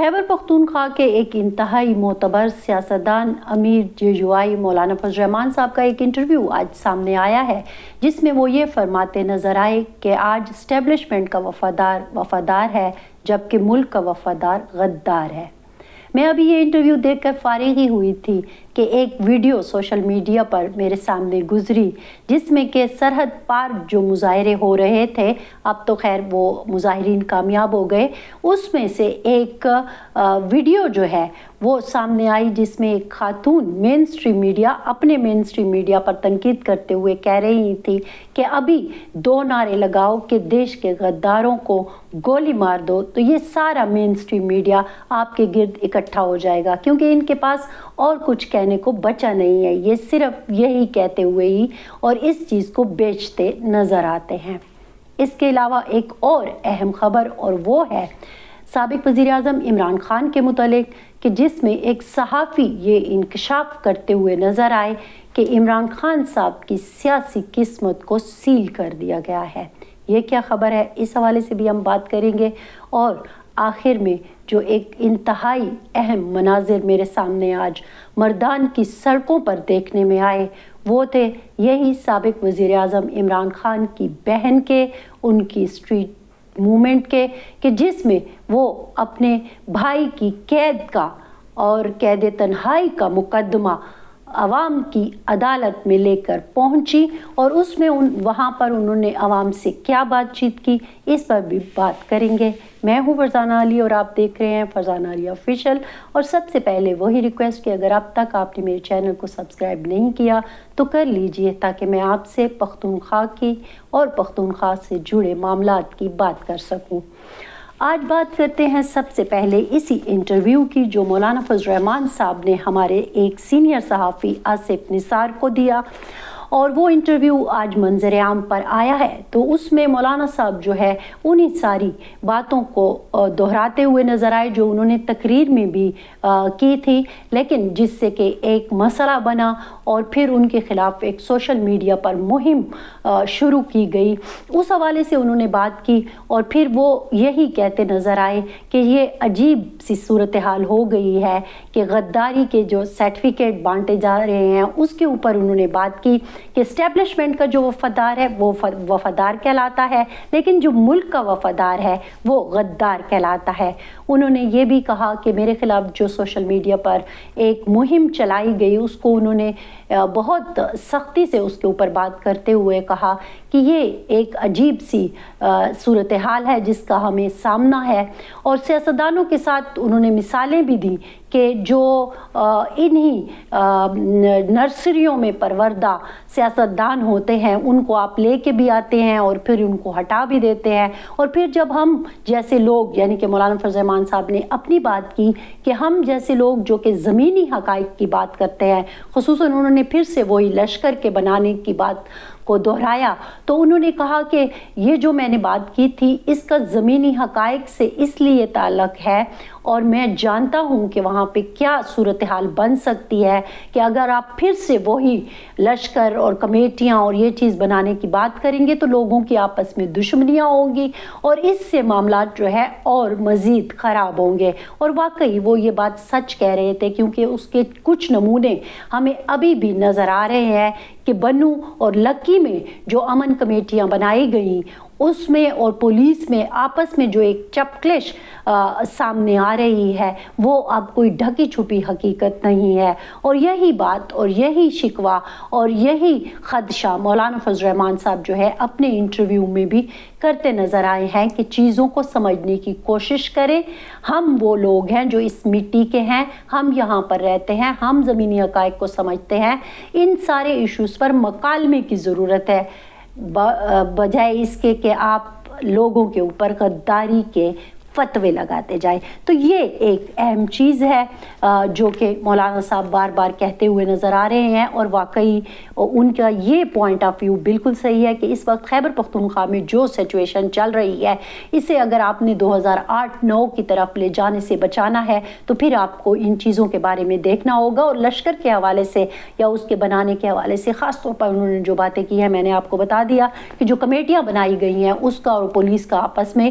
خیبر پختونخوا کے ایک انتہائی معتبر سیاستدان امیر جیجوائی مولانا فضل الرحمان صاحب کا ایک انٹرویو آج سامنے آیا ہے، جس میں وہ یہ فرماتے نظر آئے کہ آج اسٹیبلشمنٹ کا وفادار ہے جبکہ ملک کا وفادار غدار ہے۔ میں ابھی یہ انٹرویو دیکھ کر فارغ ہی ہوئی تھی کہ ایک ویڈیو سوشل میڈیا پر میرے سامنے گزری، جس میں کہ سرحد پار جو مظاہرے ہو رہے تھے، اب تو خیر وہ مظاہرین کامیاب ہو گئے، اس میں سے ایک ویڈیو جو ہے وہ سامنے آئی جس میں ایک خاتون اپنے مین اسٹریم میڈیا پر تنقید کرتے ہوئے کہہ رہی تھی کہ ابھی 2 نعرے لگاؤ کہ دیش کے غداروں کو گولی مار دو تو یہ سارا مین اسٹریم میڈیا آپ کے گرد اکٹھا ہو جائے گا، کیونکہ ان کے پاس اور کچھ کہنے کو بچا نہیں ہے، یہ صرف یہی کہتے ہوئے ہی اور اس چیز کو بیچتے نظر آتے ہیں۔ اس کے علاوہ ایک اور اہم خبر، اور وہ ہے سابق وزیر اعظم عمران خان کے متعلق، کہ جس میں ایک صحافی یہ انکشاف کرتے ہوئے نظر آئے کہ عمران خان صاحب کی سیاسی قسمت کو سیل کر دیا گیا ہے۔ یہ کیا خبر ہے، اس حوالے سے بھی ہم بات کریں گے۔ اور آخر میں جو ایک انتہائی اہم مناظر میرے سامنے آج مردان کی سڑکوں پر دیکھنے میں آئے، وہ تھے یہی سابق وزیر اعظم عمران خان کی بہن کے، ان کی اسٹریٹ موومنٹ کے، کہ جس میں وہ اپنے بھائی کی قید کا اور قید تنہائی کا مقدمہ عوام کی عدالت میں لے کر پہنچی، اور اس میں وہاں پر انہوں نے عوام سے کیا بات چیت کی، اس پر بھی بات کریں گے۔ میں ہوں فرزانہ علی اور آپ دیکھ رہے ہیں فرزانہ علی آفیشیل۔ اور سب سے پہلے وہی ریکویسٹ کہ اگر اب تک آپ نے میرے چینل کو سبسکرائب نہیں کیا تو کر لیجئے، تاکہ میں آپ سے پختونخوا کی اور پختونخوا سے جڑے معاملات کی بات کر سکوں۔ آج بات کرتے ہیں سب سے پہلے اسی انٹرویو کی جو مولانا فضل الرحمان صاحب نے ہمارے ایک سینئر صحافی آصف نثار کو دیا، اور وہ انٹرویو آج منظر عام پر آیا ہے۔ تو اس میں مولانا صاحب جو ہے انہی ساری باتوں کو دہراتے ہوئے نظر آئے جو انہوں نے تقریر میں بھی کی تھی، لیکن جس سے کہ ایک مسئلہ بنا اور پھر ان کے خلاف ایک سوشل میڈیا پر مہم شروع کی گئی۔ اس حوالے سے انہوں نے بات کی، اور پھر وہ یہی کہتے نظر آئے کہ یہ عجیب سی صورتحال ہو گئی ہے کہ غداری کے جو سرٹیفکیٹ بانٹے جا رہے ہیں اس کے اوپر انہوں نے بات کی کہ اسٹیبلشمنٹ کا جو وفادار ہے وہ وفادار کہلاتا ہے، لیکن جو ملک کا وفادار ہے وہ غدار کہلاتا ہے۔ انہوں نے یہ بھی کہا کہ میرے خلاف جو سوشل میڈیا پر ایک مہم چلائی گئی اس کو انہوں نے بہت سختی سے اس کے اوپر بات کرتے ہوئے کہا کہ یہ ایک عجیب سی صورتحال ہے جس کا ہمیں سامنا ہے، اور سیاستدانوں کے ساتھ انہوں نے مثالیں بھی دیں کہ جو انہی نرسریوں میں پروردہ سیاستدان ہوتے ہیں ان کو آپ لے کے بھی آتے ہیں اور پھر ان کو ہٹا بھی دیتے ہیں، اور پھر جب ہم جیسے لوگ، یعنی کہ مولانا فضل الرحمان صاحب نے اپنی بات کی کہ ہم جیسے لوگ جو کہ زمینی حقائق کی بات کرتے ہیں، خصوصاً انہوں نے پھر سے وہی لشکر کے بنانے کی بات کو دہرایا، تو انہوں نے کہا کہ یہ جو میں نے بات کی تھی اس کا زمینی حقائق سے اس لیے تعلق ہے، اور میں جانتا ہوں کہ وہاں پہ کیا صورتحال بن سکتی ہے کہ اگر آپ پھر سے وہی لشکر اور کمیٹیاں اور یہ چیز بنانے کی بات کریں گے تو لوگوں کی آپس میں دشمنیاں ہوں گی، اور اس سے معاملات جو ہے اور مزید خراب ہوں گے۔ اور واقعی وہ یہ بات سچ کہہ رہے تھے، کیونکہ اس کے کچھ نمونے ہمیں ابھی بھی نظر آ رہے ہیں کہ بنو اور لکی میں جو امن کمیٹیاں بنائی گئیں اس میں اور پولیس میں آپس میں جو ایک چپکلش سامنے آ رہی ہے وہ اب کوئی ڈھکی چھپی حقیقت نہیں ہے، اور یہی بات اور یہی شکوہ اور یہی خدشہ مولانا فضل الرحمان صاحب جو ہے اپنے انٹرویو میں بھی کرتے نظر آئے ہیں کہ چیزوں کو سمجھنے کی کوشش کریں۔ ہم وہ لوگ ہیں جو اس مٹی کے ہیں، ہم یہاں پر رہتے ہیں، ہم زمینی حقائق کو سمجھتے ہیں، ان سارے ایشوز پر مکالمے کی ضرورت ہے، بجائے اس کے کہ آپ لوگوں کے اوپر غداری کے فتوے لگاتے جائیں۔ تو یہ ایک اہم چیز ہے جو کہ مولانا صاحب بار بار کہتے ہوئے نظر آ رہے ہیں، اور واقعی ان کا یہ پوائنٹ آف ویو بالکل صحیح ہے کہ اس وقت خیبر پختونخوا میں جو سچویشن چل رہی ہے اسے اگر آپ نے 2008-9 کی طرف لے جانے سے بچانا ہے تو پھر آپ کو ان چیزوں کے بارے میں دیکھنا ہوگا، اور لشکر کے حوالے سے یا اس کے بنانے کے حوالے سے خاص طور پر انہوں نے جو باتیں کی ہیں میں نے آپ کو بتا دیا کہ جو کمیٹیاں بنائی گئی ہیں اس کا اور پولیس کا آپس میں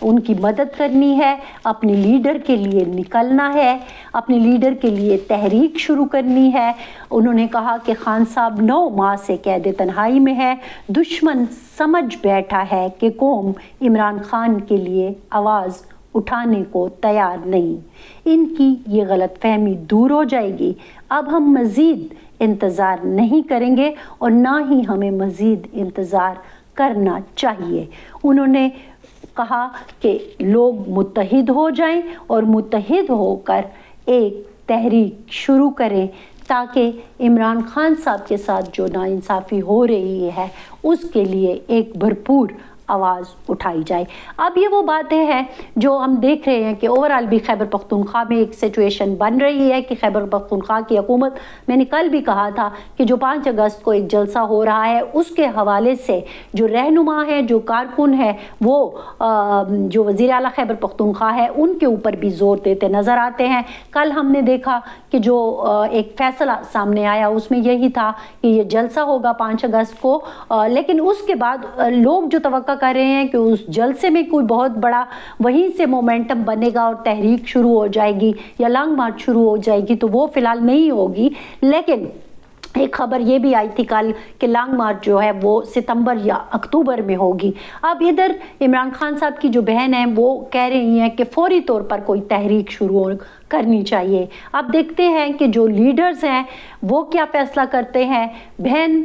ان کی مدد کرنی ہے، اپنے لیڈر کے لیے نکلنا ہے، اپنے لیڈر کے لیے تحریک شروع کرنی ہے۔ انہوں نے کہا کہ خان صاحب 9 ماہ سے قید تنہائی میں ہے، دشمن سمجھ بیٹھا ہے کہ قوم عمران خان کے لیے آواز اٹھانے کو تیار نہیں، ان کی یہ غلط فہمی دور ہو جائے گی۔ اب ہم مزید انتظار نہیں کریں گے اور نہ ہی ہمیں مزید انتظار کرنا چاہیے۔ انہوں نے کہا کہ لوگ متحد ہو جائیں اور متحد ہو کر ایک تحریک شروع کریں تاکہ عمران خان صاحب کے ساتھ جو ناانصافی ہو رہی ہے اس کے لیے ایک بھرپور آواز اٹھائی جائے۔ اب یہ وہ باتیں ہیں جو ہم دیکھ رہے ہیں کہ اوورال بھی خیبر پختونخوا میں ایک سچویشن بن رہی ہے کہ خیبر پختونخوا کی حکومت، میں نے کل بھی کہا تھا کہ جو 5 اگست کو ایک جلسہ ہو رہا ہے اس کے حوالے سے جو رہنما ہے، جو کارکن ہے، وہ جو وزیر اعلیٰ خیبر پختونخوا ہے ان کے اوپر بھی زور دیتے نظر آتے ہیں۔ کل ہم نے دیکھا کہ جو ایک فیصلہ سامنے آیا اس میں یہی تھا کہ یہ جلسہ ہوگا 5 اگست کو، لیکن اس کے بعد لوگ جو توقع کر رہے ہیں کہ اس جلسے میں کوئی بہت بڑا وہیں سے مومنٹم بنے گا اور تحریک شروع ہو جائے گی یا لانگ مارچ شروع ہو جائے گی، تو وہ فی الحال نہیں ہوگی۔ لیکن ایک خبر یہ بھی آئی تھی کل کہ لانگ مارچ جو ہے وہ ستمبر یا اکتوبر میں ہوگی۔ اب ادھر عمران خان صاحب کی جو بہن ہیں وہ کہہ رہی ہیں کہ فوری طور پر کوئی تحریک شروع کرنی چاہیے۔ اب دیکھتے ہیں کہ جو لیڈرز ہیں وہ کیا فیصلہ کرتے ہیں، بہن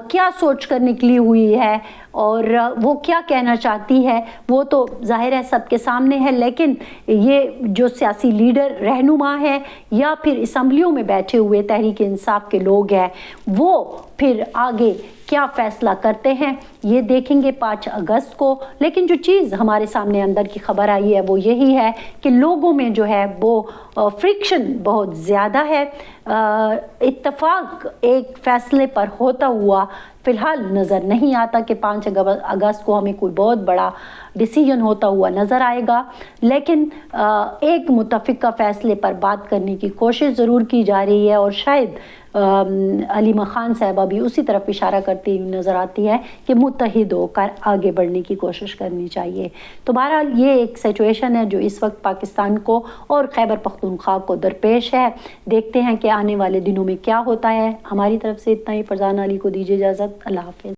کیا سوچ کر نکلی ہوئی ہے اور وہ کیا کہنا چاہتی ہے، وہ تو ظاہر ہے سب کے سامنے ہے، لیکن یہ جو سیاسی لیڈر رہنما ہے یا پھر اسمبلیوں میں بیٹھے ہوئے تحریک انصاف کے لوگ ہیں وہ پھر آگے کیا فیصلہ کرتے ہیں یہ دیکھیں گے 5 اگست کو۔ لیکن جو چیز ہمارے سامنے اندر کی خبر آئی ہے وہ یہی ہے کہ لوگوں میں جو ہے وہ فرکشن بہت زیادہ ہے، اتفاق ایک فیصلے پر ہوتا ہوا فی الحال نظر نہیں آتا کہ 5 اگست کو ہمیں کوئی بہت بڑا ڈیسیجن ہوتا ہوا نظر آئے گا، لیکن ایک متفقہ فیصلے پر بات کرنے کی کوشش ضرور کی جا رہی ہے اور شاید علیمہ خان صاحبہ بھی اسی طرف اشارہ کرتی ہوئی نظر آتی ہے کہ متحد ہو کر آگے بڑھنے کی کوشش کرنی چاہیے۔ تو بہرحال یہ ایک سچویشن ہے جو اس وقت پاکستان کو اور خیبر پختونخوا کو درپیش ہے۔ دیکھتے ہیں کہ آنے والے دنوں میں کیا ہوتا ہے۔ ہماری طرف سے اتنا ہی، فرزانہ علی کو دیجیے اجازت، اللہ حافظ۔